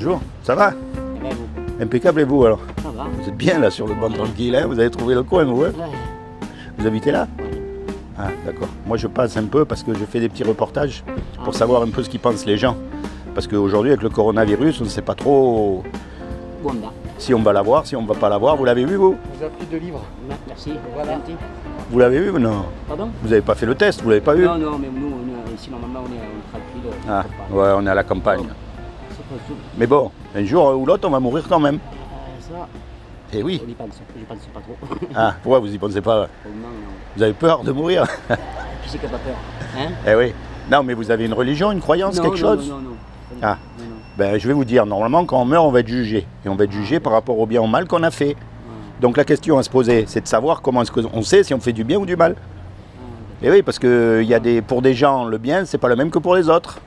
Bonjour, ça va? Impeccable et vous alors? Ça va. Vous êtes bien là sur le banc tranquille, hein? Vous avez trouvé le coin vous, hein? Vous habitez là? Ah d'accord. Moi je passe un peu parce que je fais des petits reportages pour savoir un peu ce qu'ils pensent les gens. Parce qu'aujourd'hui avec le coronavirus, on ne sait pas trop si on va l'avoir, si on ne va pas l'avoir. Vous l'avez vu vous? On vous a pris 2 livres. Merci. Voilà. Vous l'avez vu ou non? Pardon? Vous n'avez pas fait le test, vous l'avez pas vu? Non, non, mais nous, ici normalement on est tranquille. Ah ouais, on est à la campagne. C'est pas tout. Mais bon, un jour ou l'autre on va mourir quand même. Ça, Eh oui. on y pense. Je pense pas trop. Ah, pourquoi vous y pensez pas? Pour le moment, non. Vous avez peur de mourir? Qui c'est qui n'a pas peur? Hein? Eh oui. Non mais vous avez une religion, une croyance, quelque chose? Non, non, non. Ah. Non, non. Ben, je vais vous dire, normalement, quand on meurt, on va être jugé. Et on va être jugé par rapport au bien ou au mal qu'on a fait. Donc la question à se poser, c'est de savoir comment est-ce qu'on sait si on fait du bien ou du mal. Et oui, parce que pour des gens, le bien, c'est pas le même que pour les autres.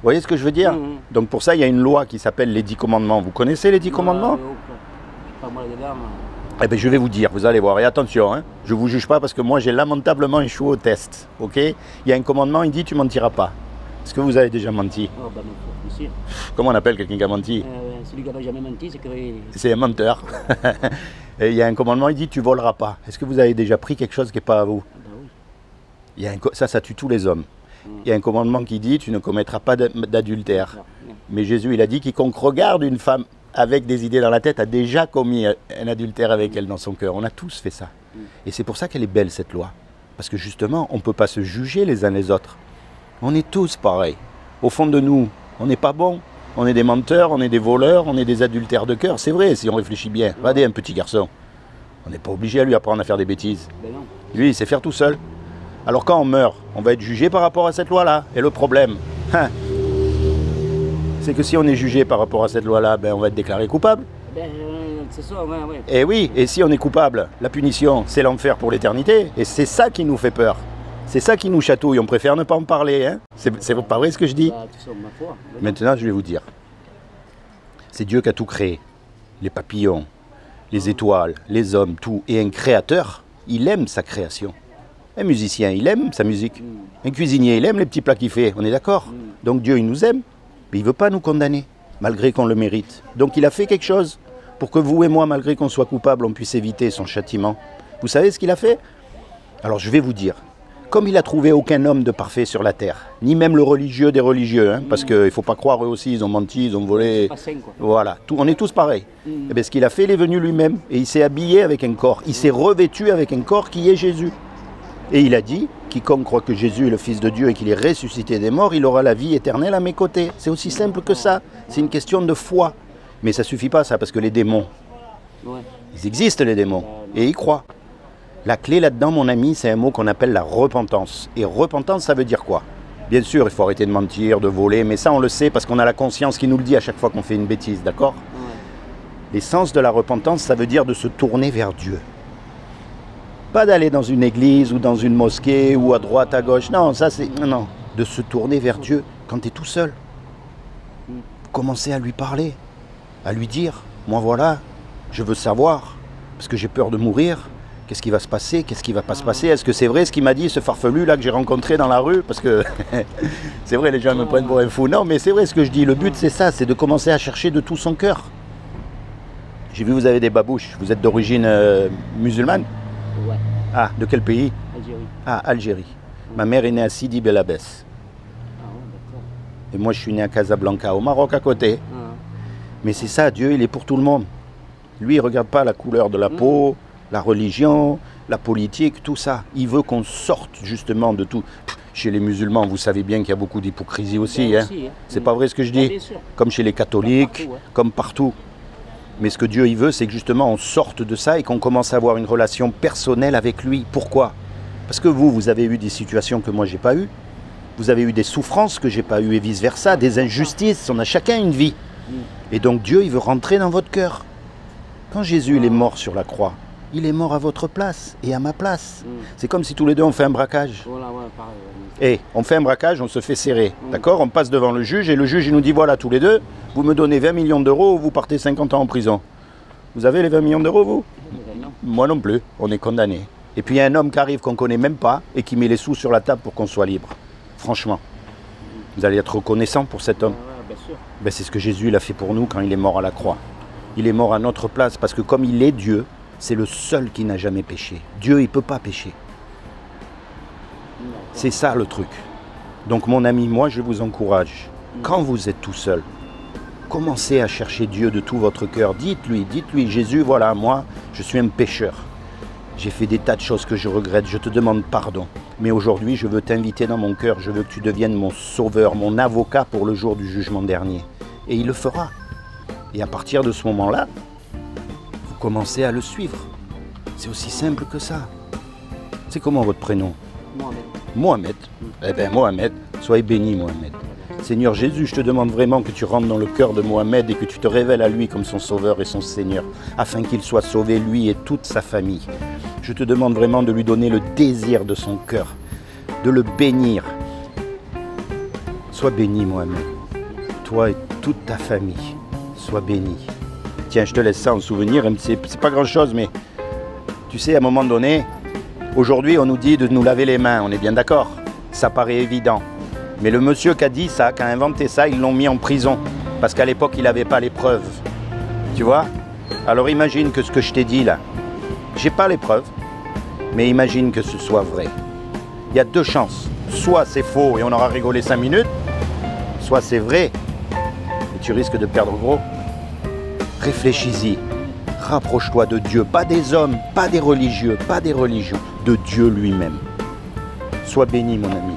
Vous voyez ce que je veux dire? Donc pour ça, il y a une loi qui s'appelle les 10 commandements. Vous connaissez les 10 commandements? Pas moi dedans. Eh bien, je vais vous dire, vous allez voir. Et attention, hein, je ne vous juge pas parce que moi, j'ai lamentablement échoué au test. Ok? Il y a un commandement, il dit tu mentiras pas. Est-ce que vous avez déjà menti? Oh, bah non, monsieur. Comment on appelle quelqu'un qui a menti? Celui qui n'a jamais menti, c'est que. C'est un menteur. Et il y a un commandement, il dit tu voleras pas. Est-ce que vous avez déjà pris quelque chose qui n'est pas à vous? Bah oui. Il y a ça tue tous les hommes. Il y a un commandement qui dit tu ne commettras pas d'adultère. Mais Jésus, il a dit quiconque regarde une femme avec des idées dans la tête a déjà commis un adultère avec elle dans son cœur. On a tous fait ça. Et c'est pour ça qu'elle est belle cette loi. Parce que justement, on ne peut pas se juger les uns les autres. On est tous pareils. Au fond de nous, on n'est pas bons. On est des menteurs, on est des voleurs, on est des adultères de cœur. C'est vrai, si on réfléchit bien. Regardez un petit garçon. On n'est pas obligé à lui apprendre à faire des bêtises. Ben non. Lui, il sait faire tout seul. Alors quand on meurt, on va être jugé par rapport à cette loi-là. Et le problème, c'est que si on est jugé par rapport à cette loi-là, ben, on va être déclaré coupable. Ben, c'est ça, ouais, ouais. Et oui, et si on est coupable, la punition, c'est l'enfer pour l'éternité. Et c'est ça qui nous fait peur. C'est ça qui nous chatouille. On préfère ne pas en parler. Hein. C'est pas vrai ce que je dis? Bah, tout ça, ma foi. Maintenant, je vais vous dire. C'est Dieu qui a tout créé. Les papillons, les étoiles, les hommes, tout. Et un créateur, il aime sa création. Un musicien, il aime sa musique. Un cuisinier, il aime les petits plats qu'il fait. On est d'accord? Donc Dieu, il nous aime. Mais il ne veut pas nous condamner, malgré qu'on le mérite. Donc il a fait quelque chose pour que vous et moi, malgré qu'on soit coupables, on puisse éviter son châtiment. Vous savez ce qu'il a fait? Alors je vais vous dire. Comme il n'a trouvé aucun homme de parfait sur la terre, ni même le religieux des religieux, hein, parce qu'il ne faut pas croire eux aussi, ils ont menti, ils ont volé. Pas sain, quoi. Voilà, on est tous pareils. Et bien, ce qu'il a fait, il est venu lui-même, et il s'est habillé avec un corps, il s'est revêtu avec un corps qui est Jésus. Et il a dit, quiconque croit que Jésus est le Fils de Dieu et qu'il est ressuscité des morts, il aura la vie éternelle à mes côtés. C'est aussi simple que ça, c'est une question de foi. Mais ça ne suffit pas ça, parce que les démons, Ouais. ils existent les démons, et ils croient. La clé là-dedans, mon ami, c'est un mot qu'on appelle la repentance. Et repentance, ça veut dire quoi? Bien sûr, il faut arrêter de mentir, de voler, mais ça, on le sait parce qu'on a la conscience qui nous le dit à chaque fois qu'on fait une bêtise, d'accord? L'essence de la repentance, ça veut dire de se tourner vers Dieu. Pas d'aller dans une église ou dans une mosquée ou à droite, à gauche. Non, ça c'est... Non, de se tourner vers Dieu quand tu es tout seul. Commencer à lui parler, à lui dire, moi voilà, je veux savoir, parce que j'ai peur de mourir. Qu'est-ce qui va se passer? Qu'est-ce qui va pas se passer? Est-ce que c'est vrai ce qu'il m'a dit, ce farfelu là que j'ai rencontré dans la rue? Parce que c'est vrai, les gens me prennent pour un fou. Non, mais c'est vrai ce que je dis. Le but c'est ça, c'est de commencer à chercher de tout son cœur. J'ai vu, vous avez des babouches. Vous êtes d'origine musulmane? Ouais. Ah, de quel pays? Algérie. Ah, Algérie. Ma mère est née à Sidi Bel Abbès. Ah ouais, d'accord. Et moi, je suis né à Casablanca, au Maroc à côté. Ah. Mais c'est ça, Dieu, il est pour tout le monde. Lui, il ne regarde pas la couleur de la peau, la religion, la politique, tout ça. Il veut qu'on sorte justement de tout. Chez les musulmans, vous savez bien qu'il y a beaucoup d'hypocrisie aussi. Ben Hein. aussi, hein. C'est pas vrai ce que je dis? Bien sûr. Comme chez les catholiques, Partout, ouais. comme partout. Mais ce que Dieu il veut, c'est que justement on sorte de ça et qu'on commence à avoir une relation personnelle avec lui. Pourquoi? Parce que vous avez eu des situations que moi j'ai pas eues. Vous avez eu des souffrances que j'ai pas eues et vice-versa, des injustices. On a chacun une vie. Et donc Dieu, il veut rentrer dans votre cœur. Quand Jésus il est mort sur la croix, il est mort à votre place et à ma place. C'est comme si tous les deux on fait un braquage. Voilà, ouais, pareil. Ouais. Et on fait un braquage, on se fait serrer. D'accord? On passe devant le juge et le juge il nous dit voilà, tous les deux, vous me donnez 20 millions d'euros ou vous partez 50 ans en prison. Vous avez les 20 millions d'euros, vous? Non. Moi non plus, on est condamné. Et puis il y a un homme qui arrive qu'on ne connaît même pas et qui met les sous sur la table pour qu'on soit libre. Franchement, vous allez être reconnaissant pour cet homme. Ouais, bien sûr. sûr. Ben, c'est ce que Jésus il a fait pour nous quand il est mort à la croix. Il est mort à notre place parce que comme il est Dieu, c'est le seul qui n'a jamais péché. Dieu, il ne peut pas pécher. C'est ça le truc. Donc mon ami, moi je vous encourage, quand vous êtes tout seul, commencez à chercher Dieu de tout votre cœur. Dites-lui, Jésus, voilà, moi, je suis un pécheur. J'ai fait des tas de choses que je regrette, je te demande pardon. Mais aujourd'hui, je veux t'inviter dans mon cœur, je veux que tu deviennes mon sauveur, mon avocat pour le jour du jugement dernier. Et il le fera. Et à partir de ce moment-là, vous commencez à le suivre. C'est aussi simple que ça. C'est comment votre prénom? Mohamed. Mohamed. Eh bien Mohamed, soyez béni Mohamed. Seigneur Jésus, je te demande vraiment que tu rentres dans le cœur de Mohamed et que tu te révèles à lui comme son sauveur et son Seigneur, afin qu'il soit sauvé, lui et toute sa famille. Je te demande vraiment de lui donner le désir de son cœur, de le bénir. Sois béni Mohamed, toi et toute ta famille, sois béni. Tiens, je te laisse ça en souvenir, c'est pas grand chose, mais tu sais, à un moment donné, aujourd'hui on nous dit de nous laver les mains, on est bien d'accord? Ça paraît évident. Mais le monsieur qui a dit ça, qui a inventé ça, ils l'ont mis en prison. Parce qu'à l'époque, il n'avait pas les preuves. Tu vois? Alors imagine que ce que je t'ai dit là, j'ai pas les preuves, mais imagine que ce soit vrai. Il y a deux chances. Soit c'est faux et on aura rigolé 5 minutes, soit c'est vrai et tu risques de perdre gros. Réfléchis-y. Rapproche-toi de Dieu, pas des hommes, pas des religieux, pas des religions, de Dieu lui-même. Sois béni, mon ami.